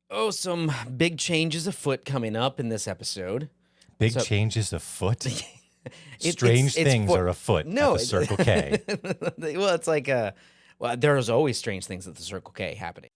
Oh, some big changes afoot coming up in this episode. Big So- changes afoot. It- Strange it's things for- are afoot No, at the Circle K. well, it's like there's always strange things at the Circle K happening.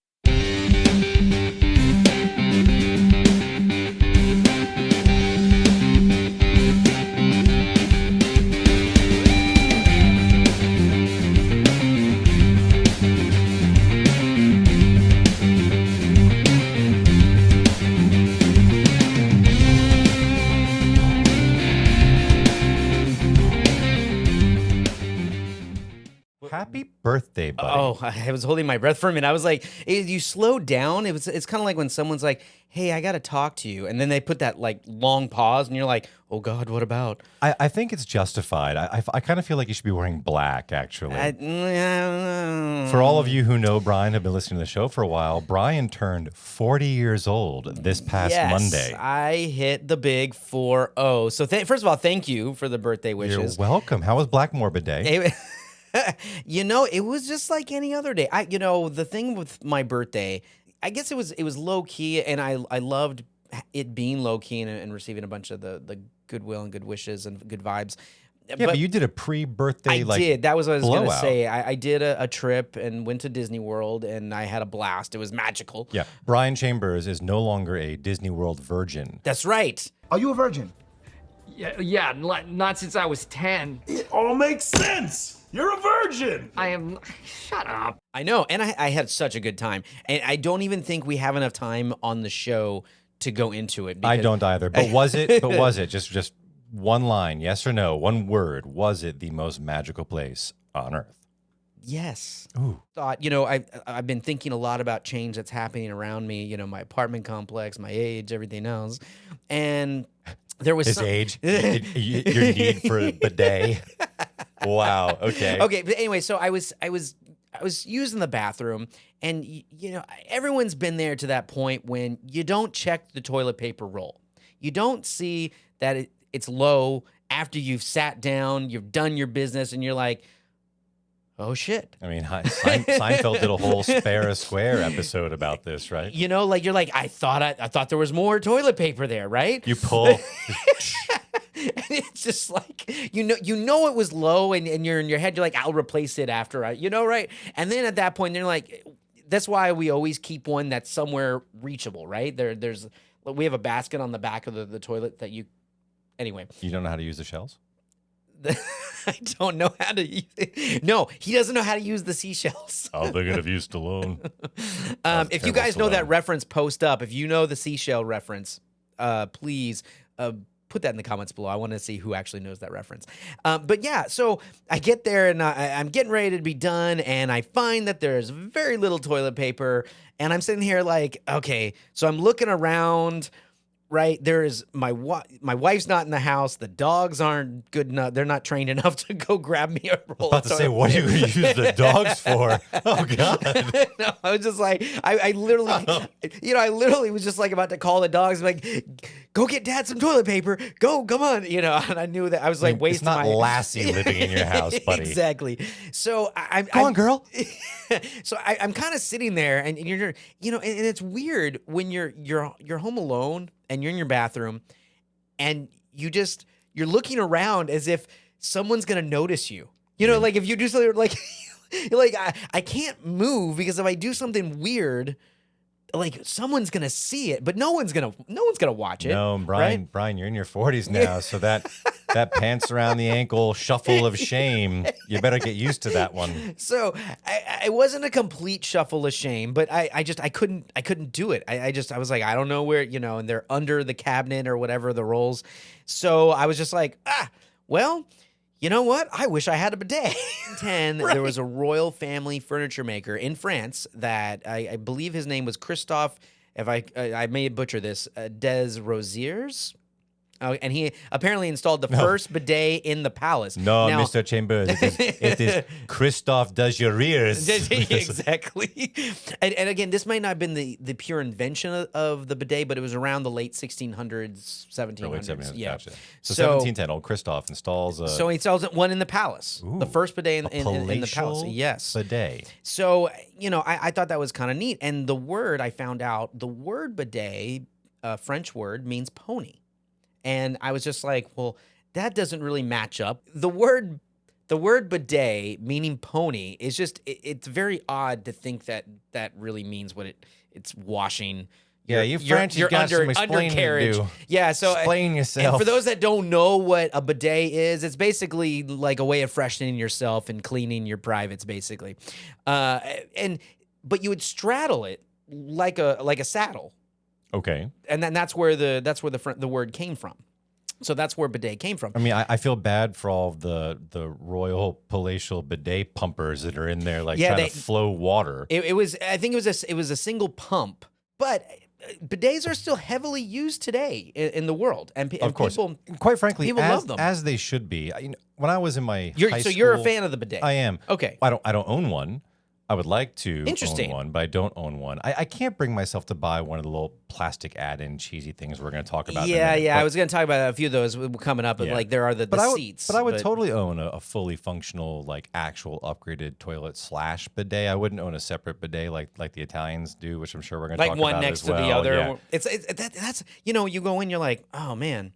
Happy birthday, buddy. Oh, I was holding my breath for a minute. I was like, you slowed down. It's kind of like when someone's like, "Hey, I got to talk to you," and then they put that like long pause, and you're like, "Oh God, what about?" I think it's justified. I kind of feel like you should be wearing black, actually. For all of you who know Brian, have been listening to the show for a while, Brian turned 40 years old this past Monday. I hit the big 40. So first of all, thank you for the birthday wishes. You're welcome. How was Blackmore Bidet? It was just like any other day. The thing with my birthday, I guess it was low key, and I loved it being low key and receiving a bunch of the goodwill and good wishes and good vibes. Yeah, but you did a pre-birthday I did. That was what I was going to blowout. say. I did a trip and went to Disney World, and I had a blast. It was magical. Yeah, Brian Chambers is no longer a Disney World virgin. That's right. Are you a virgin? Yeah, not since I was 10. It all makes sense. You're a virgin. I am. Shut up. I know, and I had such a good time. And I don't even think we have enough time on the show to go into it. I don't either. But was it? But was it? Just one line, yes or no, one word. Was it the most magical place on Earth? Yes. Ooh. Thought, I've been thinking a lot about change that's happening around me, my apartment complex, my age, everything else. And there was His age, your need for a bidet. Wow. Okay. Okay, but anyway, so I was using the bathroom, and everyone's been there to that point when you don't check the toilet paper roll. You don't see that it's low after you've sat down, you've done your business, and you're like, oh shit. I mean, Seinfeld did a whole Spare a Square episode about this, right? You're like, I thought there was more toilet paper there, right? You pull. And it's just like, you know it was low, and you're in your head, you're like, I'll replace it after right? And then at that point, they're like, that's why we always keep one that's somewhere reachable, right? We have a basket on the back of the toilet that anyway. You don't know how to use the shells? I don't know how to use it. No, he doesn't know how to use the seashells. I'm thinking of you, Stallone. If you guys know that reference, post up. If you know the seashell reference, please put that in the comments below. I want to see who actually knows that reference. But yeah, so I get there, and I'm getting ready to be done, and I find that there's very little toilet paper, and I'm sitting here like, okay, so I'm looking around. Right, there is my wife's not in the house. The dogs aren't good enough. They're not trained enough to go grab me a roll. About to say, what do you use the dogs for? Oh God! No, I was just like, I literally, I literally was just like about to call the dogs, like, go get Dad some toilet paper. Go, come on, And I knew that I was like wasting It's not Lassie living in your house, buddy. Exactly. So Go on, girl. So I'm kind of sitting there, and you're, and it's weird when you're home alone and you're in your bathroom, and you're looking around as if someone's gonna notice you. Like if you do something like, you're like, I can't move because if I do something weird, like someone's gonna see it, but no one's gonna watch it. No, Brian, right? Brian, you're in your 40s now, so that pants around the ankle shuffle of shame, you better get used to that one. So I wasn't a complete shuffle of shame, but I couldn't do it. I was like, I don't know where, and they're under the cabinet or whatever, the rolls. So I was just like, well, you know what? I wish I had a bidet. Right. There was a royal family furniture maker in France that I believe his name was Christophe. If I may butcher this, Des Rosiers. And he apparently installed the first bidet in the palace. No, Now- Mr. Chambers, it is Christoph does your ears. Exactly. And again, this might not have been the pure invention of the bidet, but it was around the late 1600s, 1700s. Early 1700s, yeah. gotcha. So 1710, old Christoph installs a So he installs one in the palace. The first bidet in the palace. palatial Yes. bidet. So, I thought that was kind of neat. And the word, I found out, the word bidet, French word, means pony. And I was just like, well, that doesn't really match up. The word bidet, meaning pony, is just, it's very odd to think that really means what it's washing. Yeah, you French, you got some explaining to do. Yeah, so explain yourself. And for those that don't know what a bidet is, it's basically like a way of freshening yourself and cleaning your privates, basically. But you would straddle it like a saddle. Okay. And then that's where the word came from. So that's where bidet came from. I mean, I feel bad for all of the royal palatial bidet pumpers that are in there, like trying to flow water. I think it was a single pump, but bidets are still heavily used today in the world, and Of course, people, quite frankly, people love them. as they should be. When I was in my high school, you're a fan of the bidet. I am. Okay. I don't own one. I would like to Interesting. own one, but I don't own one. I can't bring myself to buy one of the little plastic add-in cheesy things we're going to talk about. Yeah, in a minute. I was going to talk about a few of those coming up, but Yeah. like there are the seats. But I would totally own a fully functional, like actual upgraded toilet / bidet. I wouldn't own a separate bidet like the Italians do, which I'm sure we're going to talk about like one next as to well. the other. Yeah. That's you go in, you're like, oh man,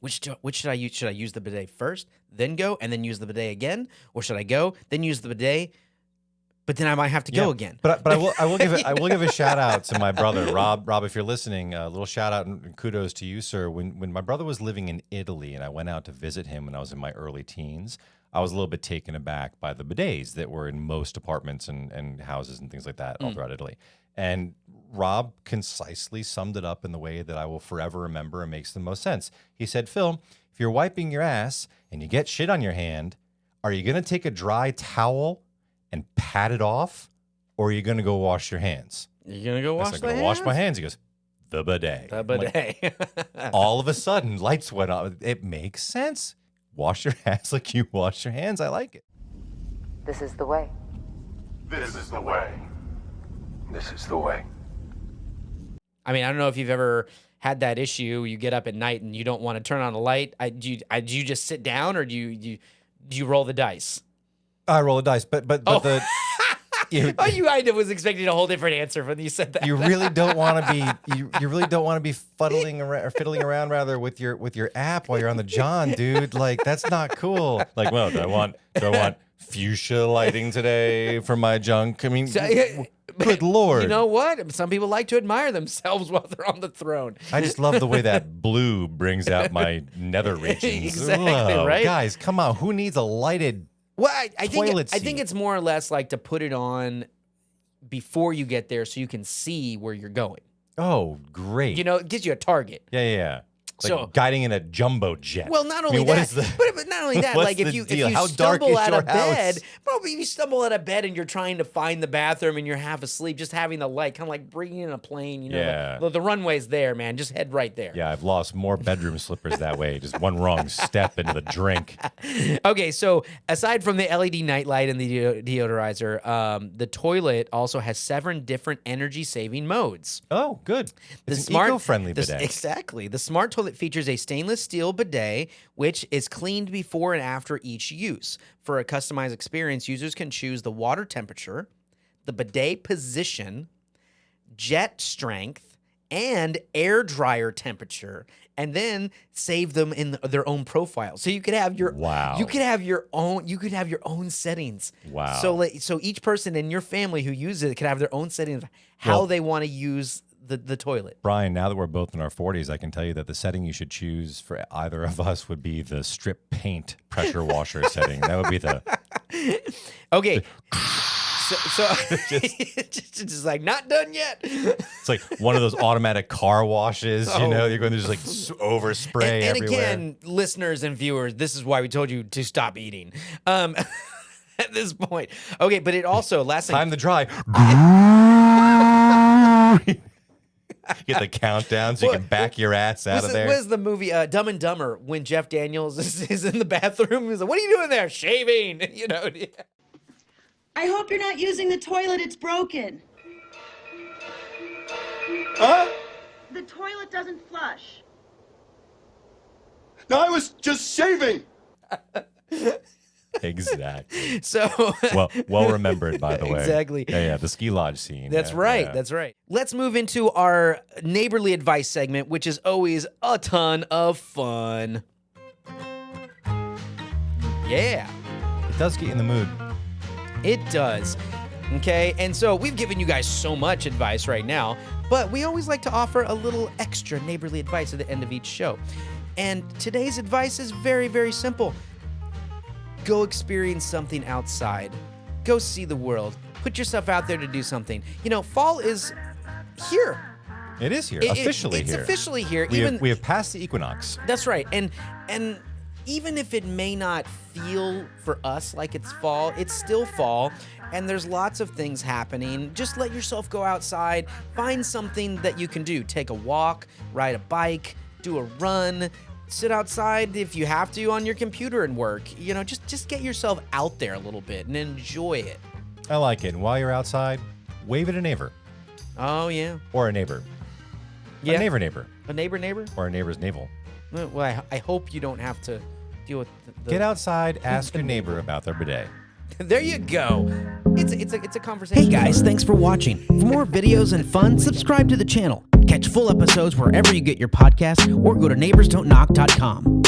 which should I use? Should I use the bidet first, then go, and then use the bidet again, or should I go then use the bidet? But then I might have to go again. But I will give a shout out to my brother Rob. Rob, if you're listening, a little shout out and kudos to you, sir. When my brother was living in Italy and I went out to visit him when I was in my early teens, I was a little bit taken aback by the bidets that were in most apartments and houses and things like that all throughout Italy. And Rob concisely summed it up in the way that I will forever remember and makes the most sense. He said, Phil, if you're wiping your ass and you get shit on your hand, are you going to take a dry towel and pat it off, or are you going to go wash your hands? You're going to go wash I'm going to wash my hands. He goes, the bidet. The I'm like, bidet. all of a sudden, lights went on. It makes sense. Wash your hands like you wash your hands. I like it. This is the way. This is the way. This is the way. I mean, I don't know if you've ever had that issue. You get up at night and you don't want to turn on a light. Do you just sit down, or do you roll the dice? I roll a dice, but the you I was expecting a whole different answer when you said that. you really don't want to be you really don't want to be fiddling around rather with your app while you're on the John, dude. Like that's not cool. Like, well, do I want fuchsia lighting today for my junk? I mean, good Lord. You know what? Some people like to admire themselves while they're on the throne. I just love the way that blue brings out my nether regions. Exactly, Whoa, right? Guys, come on. Who needs a lighted Well, I toilet think seat? it's more or less like to put it on before you get there so you can see where you're going. Oh, great. It gives you a target. Yeah. It's like So- guiding in a jumbo jet. Well, not I only mean, what that, is the- but not only that, what's like if the you deal? How dark stumble is out your of bed, house? bro, if you stumble out of bed and you're trying to find the bathroom and you're half asleep, just having the light, kind of like bringing in a plane. Yeah. The runway's there, man. Just head right there. Yeah, I've lost more bedroom slippers that way. Just one wrong step into the drink. Okay, so aside from the LED nightlight and the deodorizer, the toilet also has 7 different energy-saving modes. Oh, good. It's an eco-friendly bidet. Exactly. The smart toilet features a stainless steel bidet, which is cleaned before and after each use. For a customized experience, users can choose the water temperature, the bidet position, jet strength, and air dryer temperature, and then save them in their own profile. So you could have your Wow. You could have your own settings. Wow. So each person in your family who uses it could have their own settings of how Well- they want to use the toilet. Brian, now that we're both in our 40s, I can tell you that the setting you should choose for either of us would be the strip paint pressure washer setting. That would be the... Okay. So just like not done yet. It's like one of those automatic car washes, you know? You're going to just like overspray And everywhere. again, listeners and viewers, this is why we told you to stop eating. At this point. Okay, but it also last thing. Time to dry. Get the countdown so you can back your ass out of there. What is the movie Dumb and Dumber when Jeff Daniels is in the bathroom? He's like, "What are you doing there? Shaving?" You know. I hope you're not using the toilet. It's broken. Huh? The toilet doesn't flush. No, I was just shaving. Exactly. So well remembered, by the way. Exactly. Yeah, the ski lodge scene. That's Yeah, right. yeah. That's right. Let's move into our neighborly advice segment, which is always a ton of fun. Yeah, It does get you in the mood. it does. Okay, and so we've given you guys so much advice right now, but we always like to offer a little extra neighborly advice at the end of each show. And today's advice is very, very simple. Go experience something outside. Go see the world. Put yourself out there to do something. You know, fall is here. It is here, It's officially here. officially here. We have passed the equinox. That's right. And even if it may not feel for us like it's fall, it's still fall. And there's lots of things happening. Just let yourself go outside. Find something that you can do. Take a walk, ride a bike, do a run, sit outside if you have to on your computer and work. You know, just get yourself out there a little bit and enjoy it. I like it. And while you're outside, wave at a neighbor Oh, yeah. or a neighbor. Yeah. A neighbor. A neighbor? Or a neighbor's navel. Well, I hope you don't have to deal with the Get outside, ask your neighbor about their bidet. There you go. It's a conversation. Hey guys, thanks for watching. For more videos and fun, subscribe to the channel. Catch full episodes wherever you get your podcasts or go to neighborsdon'tknock.com.